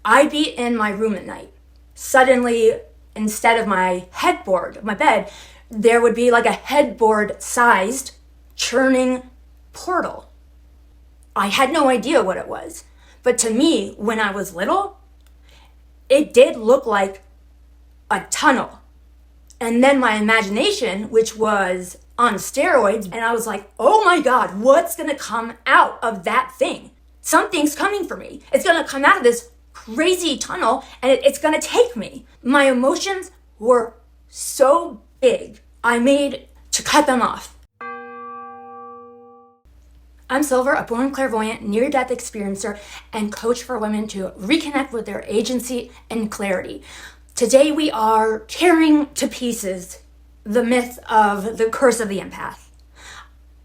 I'd be in my room at night. Suddenly, instead of my headboard, my bed, there would be like a headboard-sized churning portal. I had no idea what it was. But to me, when I was little, it did look like a tunnel. And then my imagination, which was on steroids, and I was like, oh my God, what's gonna come out of that thing? Something's coming for me. It's gonna come out of this crazy tunnel and it's gonna take me. My emotions were so big, I made to cut them off. I'm Silver, a born clairvoyant, near-death experiencer, and coach for women to reconnect with their agency and clarity. Today we are tearing to pieces the myth of the curse of the empath.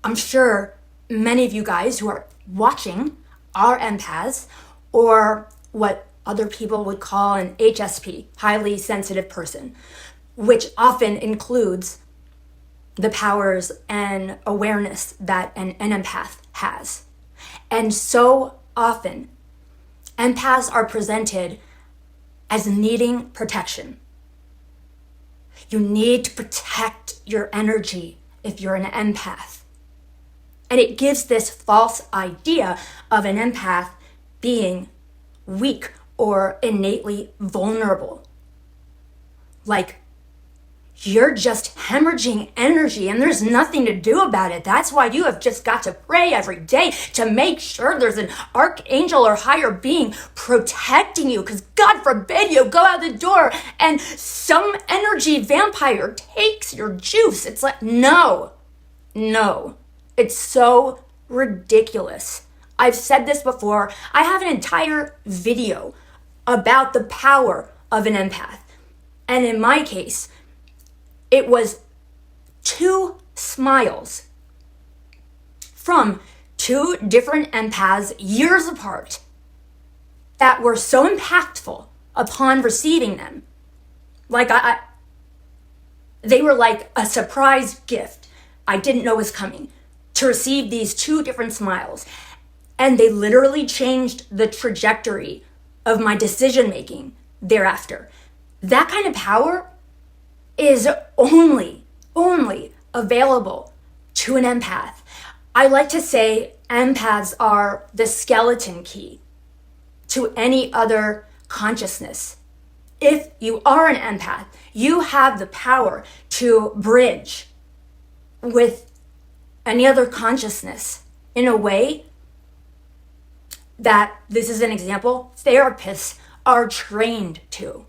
I'm sure many of you guys who are watching are empaths, or what other people would call an HSP, highly sensitive person, which often includes the powers and awareness that an empath has. And so often, empaths are presented as needing protection. You need to protect your energy if you're an empath. And it gives this false idea of an empath being weak or innately vulnerable. Like, you're just hemorrhaging energy and there's nothing to do about it. That's why you have just got to pray every day to make sure there's an archangel or higher being protecting you, because God forbid you go out the door and some energy vampire takes your juice. It's like, no. It's so ridiculous. I've said this before. I have an entire video about the power of an empath. And in my case, it was 2 smiles from 2 different empaths years apart that were so impactful upon receiving them. Like they were like a surprise gift I didn't know was coming, to receive these 2 different smiles. And they literally changed the trajectory of my decision making thereafter. That kind of power is only available to an empath. I like to say empaths are the skeleton key to any other consciousness. If you are an empath, you have the power to bridge with any other consciousness in a way that, this is an example, therapists are trained to.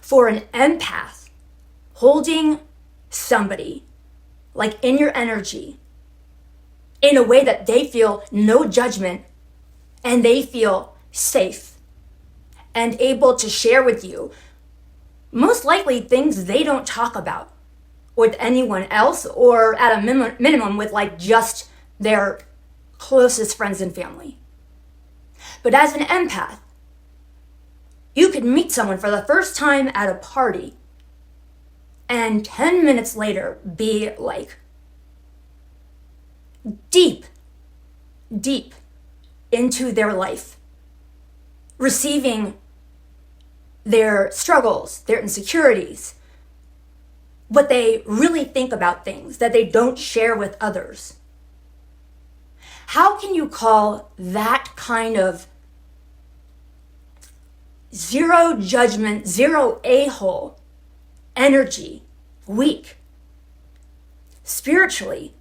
For an empath, holding somebody like in your energy in a way that they feel no judgment and they feel safe and able to share with you most likely things they don't talk about with anyone else, or at a minimum with like just their closest friends and family. But as an empath, you could meet someone for the first time at a party and 10 minutes later be like deep into their life, receiving their struggles, their insecurities, what they really think about things that they don't share with others. How can you call that kind of zero judgment, zero a-hole energy weak? Spiritually,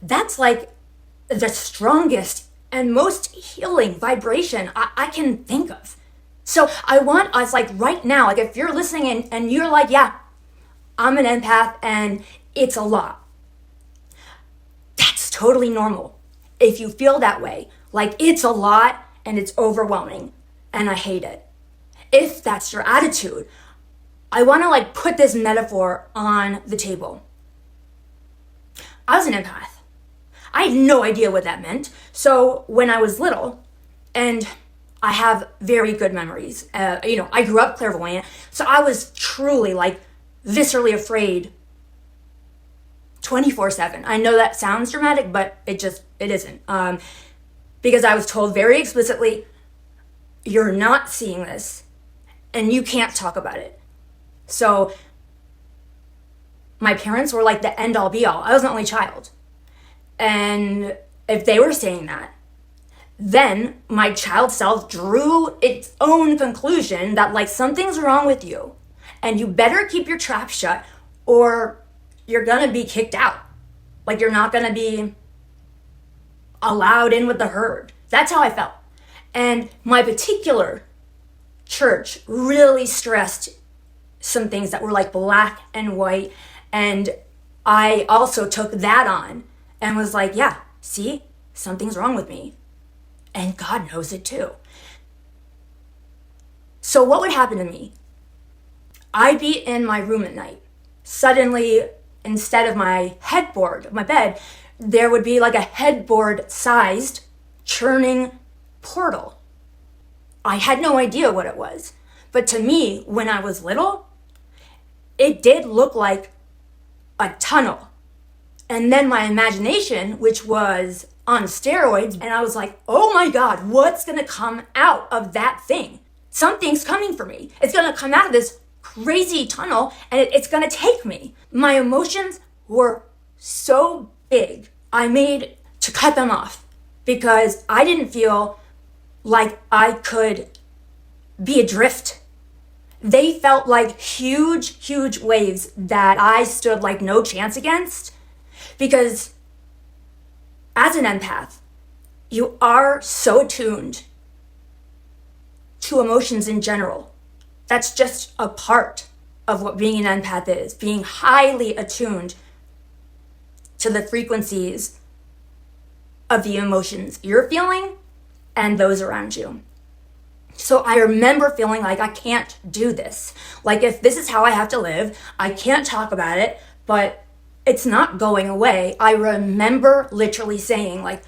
that's like the strongest and most healing vibration I can think of. So I want us, like right now, like if you're listening and you're like, yeah, I'm an empath and it's a lot. That's totally normal. If you feel that way, like it's a lot and it's overwhelming and I hate it. If that's your attitude, I want to like put this metaphor on the table. I was an empath. I had no idea what that meant. So when I was little, and I have very good memories, I grew up clairvoyant, so I was truly like viscerally afraid 24/7. I know that sounds dramatic, but it isn't. Because I was told very explicitly, you're not seeing this and you can't talk about it. So my parents were like the end all be all. I was the only child. And if they were saying that, then my child self drew its own conclusion that like something's wrong with you and you better keep your trap shut or you're gonna be kicked out. Like you're not gonna be allowed in with the herd. That's how I felt. And my particular church really stressed some things that were like black and white. And I also took that on and was like, yeah, see, something's wrong with me. And God knows it too. So what would happen to me? I'd be in my room at night. Suddenly, instead of my headboard, my bed, there would be like a headboard-sized churning portal. I had no idea what it was. But to me, when I was little, it did look like a tunnel. And then my imagination, which was on steroids, and I was like, oh my God, what's gonna come out of that thing? Something's coming for me. It's gonna come out of this crazy tunnel and it's gonna take me. My emotions were so big, I made to cut them off because I didn't feel like I could be adrift. They felt like huge, huge waves that I stood like no chance against because as an empath, you are so attuned to emotions in general. That's just a part of what being an empath is, being highly attuned to the frequencies of the emotions you're feeling and those around you. So I remember feeling like I can't do this. Like if this is how I have to live, I can't talk about it, but it's not going away. I remember literally saying like,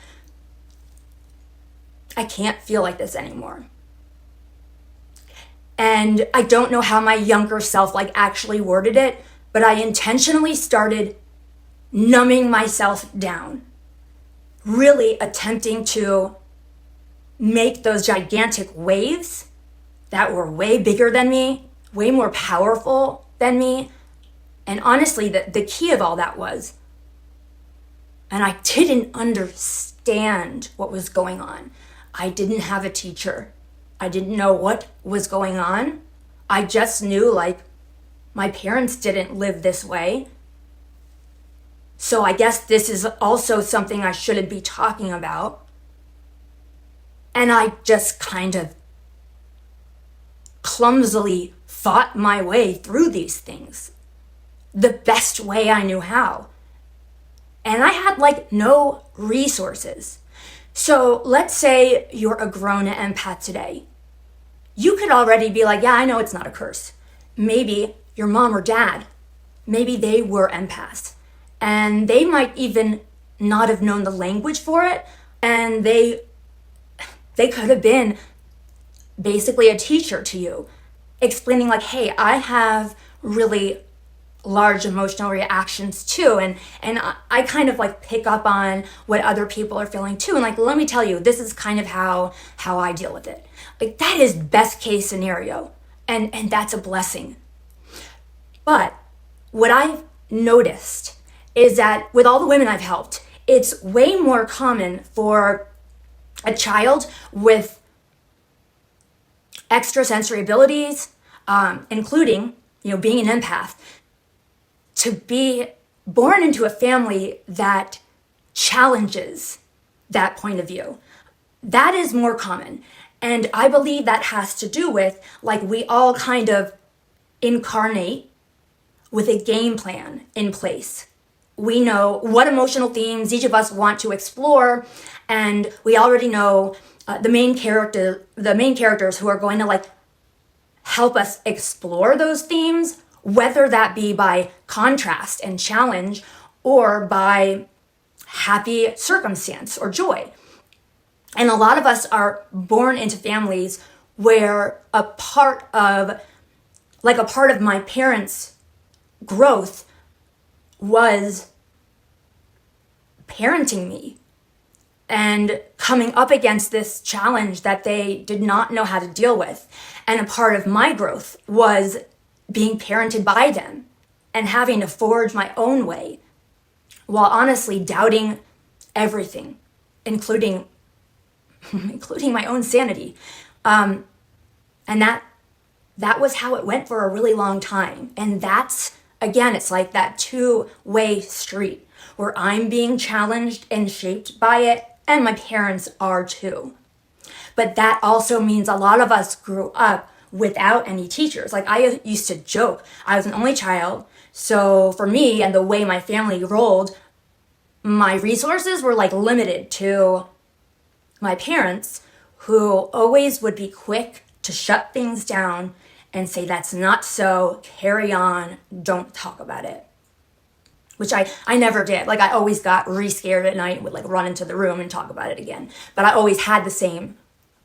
I can't feel like this anymore. And I don't know how my younger self like actually worded it, but I intentionally started numbing myself down, really attempting to make those gigantic waves that were way bigger than me, way more powerful than me. And honestly, the key of all that was, and I didn't understand what was going on. I didn't have a teacher. I didn't know what was going on. I just knew like my parents didn't live this way. So I guess this is also something I shouldn't be talking about. And I just kind of clumsily fought my way through these things the best way I knew how. And I had like no resources. So let's say you're a grown empath today. You could already be like, yeah, I know it's not a curse. Maybe your mom or dad, maybe they were empaths. And they might even not have known the language for it. And they could have been basically a teacher to you, explaining like, hey, I have really large emotional reactions too. And I kind of like pick up on what other people are feeling too. And like, let me tell you, this is kind of how I deal with it. Like that is best case scenario. And that's a blessing. But what I've noticed is that with all the women I've helped, it's way more common for a child with extrasensory abilities, including, being an empath, to be born into a family that challenges that point of view. That is more common. And I believe that has to do with, like, we all kind of incarnate with a game plan in place. We know what emotional themes each of us want to explore, and we already know the main characters who are going to like help us explore those themes, whether that be by contrast and challenge or by happy circumstance or joy. And a lot of us are born into families where a part of my parents' growth was parenting me and coming up against this challenge that they did not know how to deal with. And a part of my growth was being parented by them and having to forge my own way while honestly doubting everything, including my own sanity. And that was how it went for a really long time. And that's, again, it's like that two-way street where I'm being challenged and shaped by it, and my parents are too. But that also means a lot of us grew up without any teachers. Like, I used to joke, I was an only child, so for me and the way my family rolled, my resources were like limited to my parents, who always would be quick to shut things down and say, that's not so, carry on, don't talk about it. Which I never did. Like, I always got re-scared at night and would like run into the room and talk about it again. But I always had the same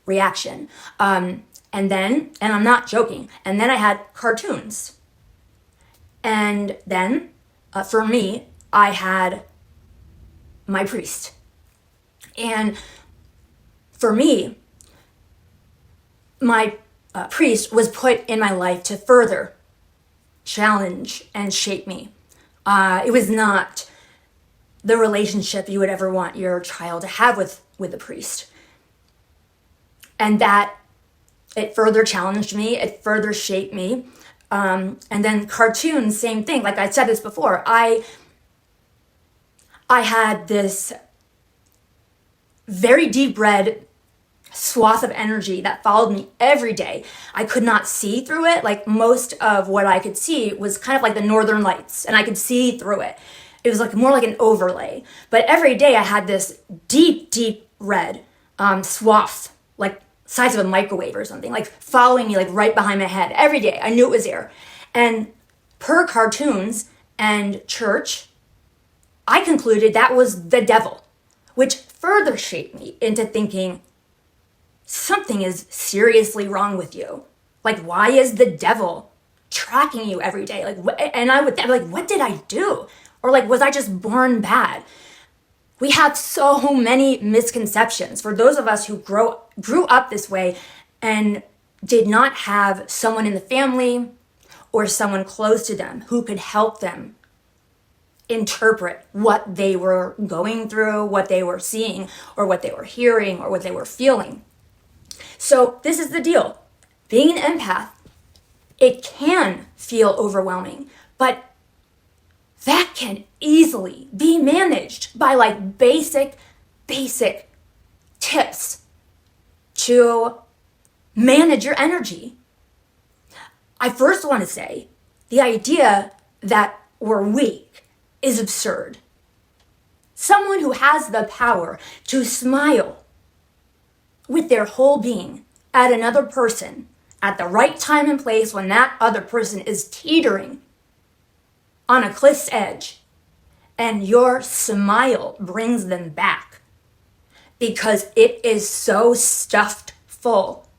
reaction. And I'm not joking, and then I had cartoons. And then, for me, I had my priest. And for me, my priest was put in my life to further challenge and shape me. It was not the relationship you would ever want your child to have with a priest. And that it further challenged me, it further shaped me. And then cartoons, same thing. Like I said this before, I had this very deep red swath of energy that followed me every day. I could not see through it. Like, most of what I could see was kind of like the northern lights, and I could see through it. It was like more like an overlay. But every day I had this deep, deep red swath, like size of a microwave or something, like following me, like right behind my head every day. I knew it was there. And per cartoons and church, I concluded that was the devil, which further shaped me into thinking, something is seriously wrong with you. Like, why is the devil tracking you every day? And I would be like, what did I do? Or like, was I just born bad? We have so many misconceptions. For those of us who grew up this way and did not have someone in the family or someone close to them who could help them interpret what they were going through, what they were seeing, or what they were hearing, or what they were feeling. So this is the deal. Being an empath, it can feel overwhelming, but that can easily be managed by like basic tips to manage your energy. I first want to say the idea that we're weak is absurd. Someone who has the power to smile with their whole being at another person at the right time and place when that other person is teetering on a cliff's edge, and your smile brings them back because it is so stuffed full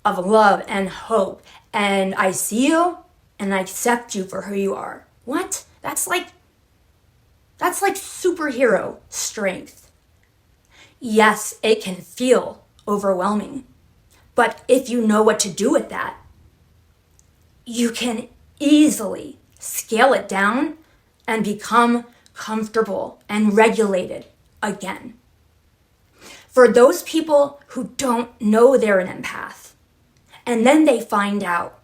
of love and hope, and I see you and I accept you for who you are. What? That's like superhero strength. Yes, it can feel overwhelming, but if you know what to do with that, you can easily scale it down and become comfortable and regulated again. For those people who don't know they're an empath, and then they find out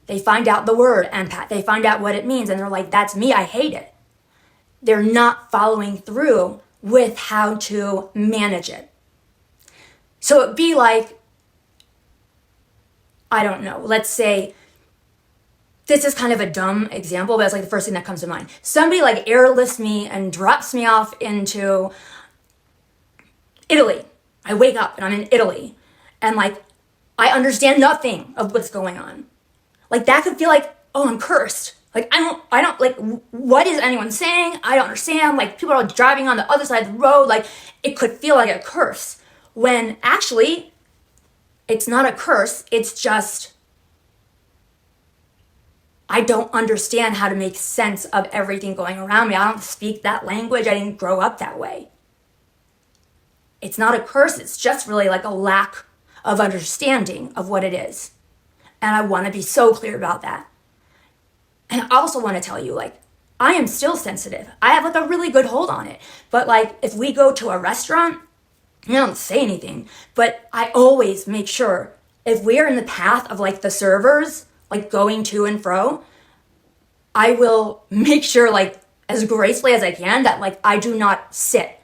the word empath, they find out what it means, and they're like, that's me, I hate it. They're not following through with how to manage it. So it'd be like, I don't know, let's say, this is kind of a dumb example, but it's like the first thing that comes to mind. Somebody like airlifts me and drops me off into Italy. I wake up and I'm in Italy, and like, I understand nothing of what's going on. Like, that could feel like, oh, I'm cursed. Like, I don't, like, what is anyone saying? I don't understand. Like, people are driving on the other side of the road. Like, it could feel like a curse. When actually, it's not a curse. It's just, I don't understand how to make sense of everything going around me. I don't speak that language. I didn't grow up that way. It's not a curse, it's just really like a lack of understanding of what it is. And I want to be so clear about that. And I also want to tell you, like, I am still sensitive. I have like a really good hold on it. But like, if we go to a restaurant, I don't say anything, but I always make sure if we are in the path of like the servers, like going to and fro, I will make sure like as gracefully as I can that like I do not sit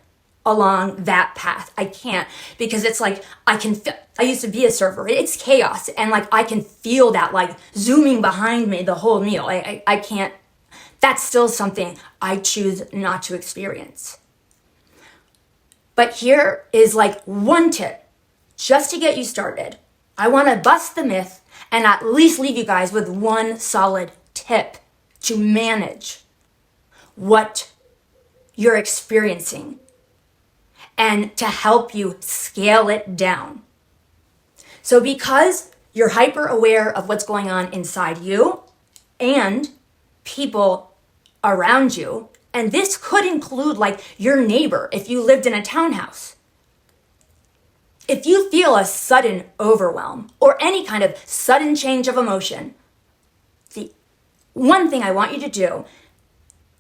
along that path. I can't, because it's like I used to be a server. It's chaos, and like I can feel that like zooming behind me the whole meal. I can't. That's still something I choose not to experience. But here is like one tip just to get you started. I want to bust the myth and at least leave you guys with one solid tip to manage what you're experiencing and to help you scale it down. So because you're hyper aware of what's going on inside you and people around you, and this could include like your neighbor if you lived in a townhouse. If you feel a sudden overwhelm or any kind of sudden change of emotion, the one thing I want you to do,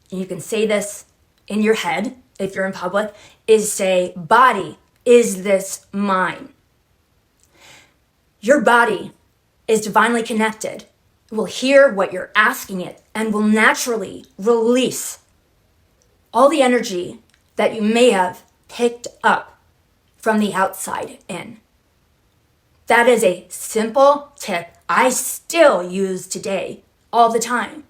and you can say this in your head if you're in public, is say, body, is this mine? Your body is divinely connected. It will hear what you're asking it and will naturally release all the energy that you may have picked up from the outside in. That is a simple tip I still use today all the time.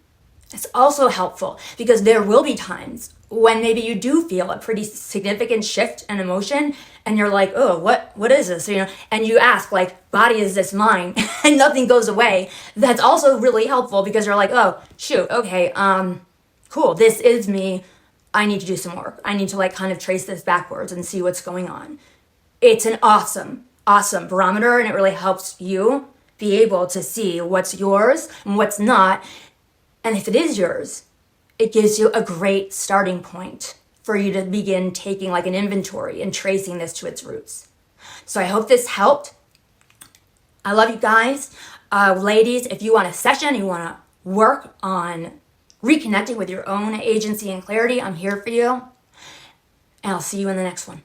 It's also helpful because there will be times when maybe you do feel a pretty significant shift in emotion and you're like, oh, what is this? And you ask like, body, is this mine? And nothing goes away. That's also really helpful because you're like, oh, shoot, okay, cool, this is me. I need to do some work. I need to like kind of trace this backwards and see what's going on. It's an awesome barometer, and it really helps you be able to see what's yours and what's not. And if it is yours, it gives you a great starting point for you to begin taking like an inventory and tracing this to its roots. So I hope this helped. I love you guys. Ladies, if you want a session, you want to work on reconnecting with your own agency and clarity, I'm here for you. And I'll see you in the next one.